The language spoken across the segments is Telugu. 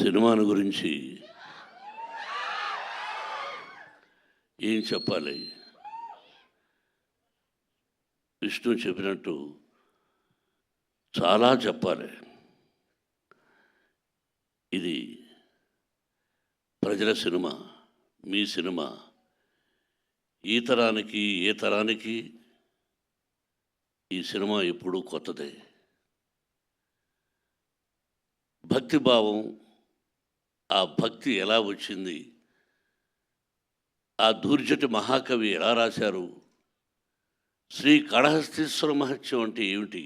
సినిమాను గురించి ఏం చెప్పాలి? విష్ణు చెప్పినట్టు చాలా చెప్పాలి. ఇది ప్రజల సినిమా, మీ సినిమా. ఈ తరానికి ఏ తరానికి ఈ సినిమా ఎప్పుడూ కొత్తదే. భక్తిభావం, ఆ భక్తి ఎలా వచ్చింది, ఆ దూర్జటి మహాకవి ఎలా రాశారు, శ్రీ కాళహస్తీశ్వర మహత్యం అంటే ఏమిటి,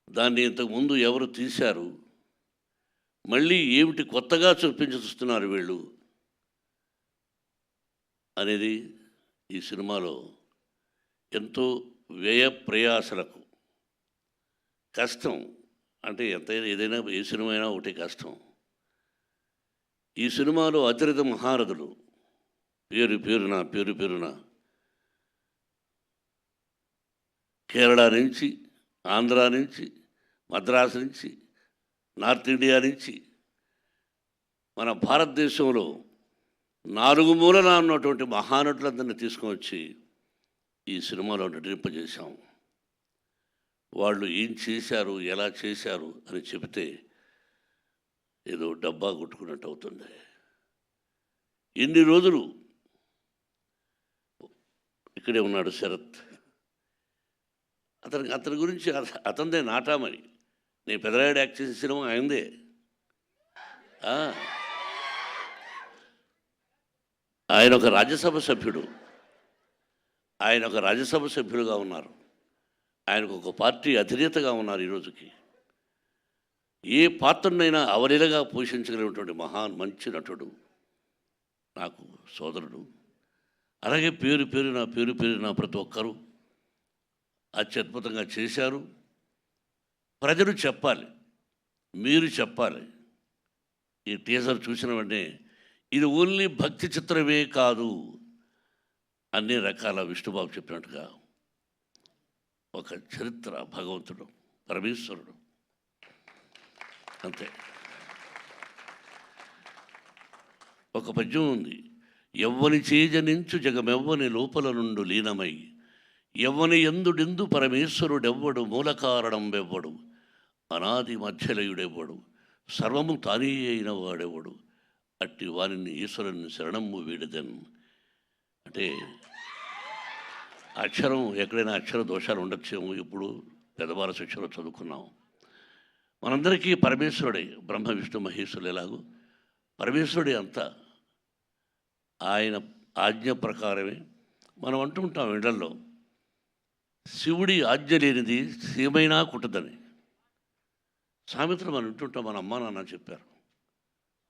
దాన్ని ఇంతకుముందు ఎవరు తీశారు, మళ్ళీ ఏమిటి కొత్తగా చూస్తున్నారు వీళ్ళు అనేది ఈ సినిమాలో ఎంతో వ్యయ ప్రయాసలకు కష్టం. అంటే ఎంతైనా ఏదైనా ఏ సినిమా అయినా ఒకటి కష్టం. ఈ సినిమాలో అతిరథ మహారథులు పేరు పేరున కేరళ నుంచి, ఆంధ్ర నుంచి, మద్రాసు నుంచి, నార్త్ ఇండియా నుంచి, మన భారతదేశంలో 4 మూలన ఉన్నటువంటి మహానటులందరినీ తీసుకువచ్చి ఈ సినిమాలో నటింపజేశాం. వాళ్ళు ఏం చేశారు, ఎలా చేశారు అని చెబితే ఏదో డబ్బా కొట్టుకున్నట్టు అవుతుంది. ఎన్ని రోజులు ఇక్కడే ఉన్నాడు శరత్. అతని గురించి అతనిదే నాటామని. నేను పెదరాయుడు యాక్ట్ చేసిన సినిమా ఆయనదే. ఆయన ఒక రాజ్యసభ సభ్యుడుగా ఉన్నారు. ఆయనకు ఒక పార్టీ అధినేతగా ఉన్నారు. ఈరోజుకి ఏ పాత్రనైనా అవలీలగా పోషించగలిగినటువంటి మంచి నటుడు, నాకు సోదరుడు. అలాగే పేరున ప్రతి ఒక్కరూ అత్యద్భుతంగా చేశారు. ప్రజలు చెప్పాలి, మీరు చెప్పాలి. ఈ టీజర్ చూసిన వెంటనే ఇది ఓన్లీ భక్తి చిత్రమే కాదు, అన్ని రకాల విష్ణుబాబు చెప్పినట్టుగా ఒక చరిత్ర, భగవంతుడు, పరమేశ్వరుడు, అంతే. ఒక పద్యం ఉంది, ఎవ్వని చేజనించు జగమెవ్వని లోపల నుండు లీనమై, ఎవ్వని ఎందుడెందు పరమేశ్వరుడెవ్వడు, మూల కారణం వెవ్వడు, అనాది మధ్యలయుడెవ్వడు, సర్వము తానే అయిన వాడెవ్వడు, అట్టి వారిని ఈశ్వరుని శరణము వీడదన్. అంటే అక్షరం ఎక్కడైనా అక్షర దోషాలు ఉండొచ్చేమో. ఇప్పుడు పెద్దవాళ్ళ శిక్షలో చదువుకున్నాం. మనందరికీ పరమేశ్వరుడే, బ్రహ్మ విష్ణు మహేశ్వరుడు ఎలాగో పరమేశ్వరుడే అంతా. ఆయన ఆజ్ఞ ప్రకారమే మనం అంటుంటాం ఇళ్లలో, శివుడి ఆజ్ఞ లేనిది సీమైనా కుట్టదని సామెతలు మనం వింటుంటాం. మన అమ్మ నాన్న చెప్పారు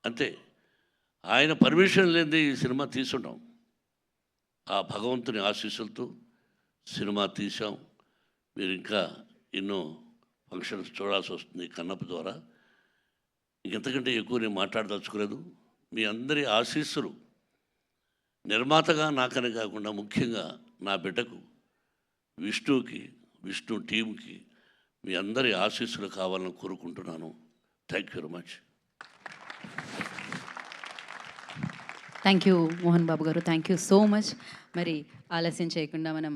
అంతే. ఆయన పర్మిషన్ లేనిది ఈ సినిమా తీసుంటాం. ఆ భగవంతుని ఆశీస్సులతో సినిమా తీసాం. మీరు ఇంకా ఎన్నో ఫంక్షన్స్ చూడాల్సి వస్తుంది కన్నప్ప ద్వారా. ఇంకెంతకంటే ఎక్కువ నేను మాట్లాడదలుచుకోలేదు. మీ అందరి ఆశీస్సులు నిర్మాతగా నాకనే కాకుండా ముఖ్యంగా నా బిడ్డకు విష్ణుకి, విష్ణు టీంకి మీ అందరి ఆశీస్సులు కావాలని కోరుకుంటున్నాను. Thank you very much. Thank you Mohan Babu గారు, థ్యాంక్ యూ సో మచ్. మరి ఆలస్యం చేయకుండా మనం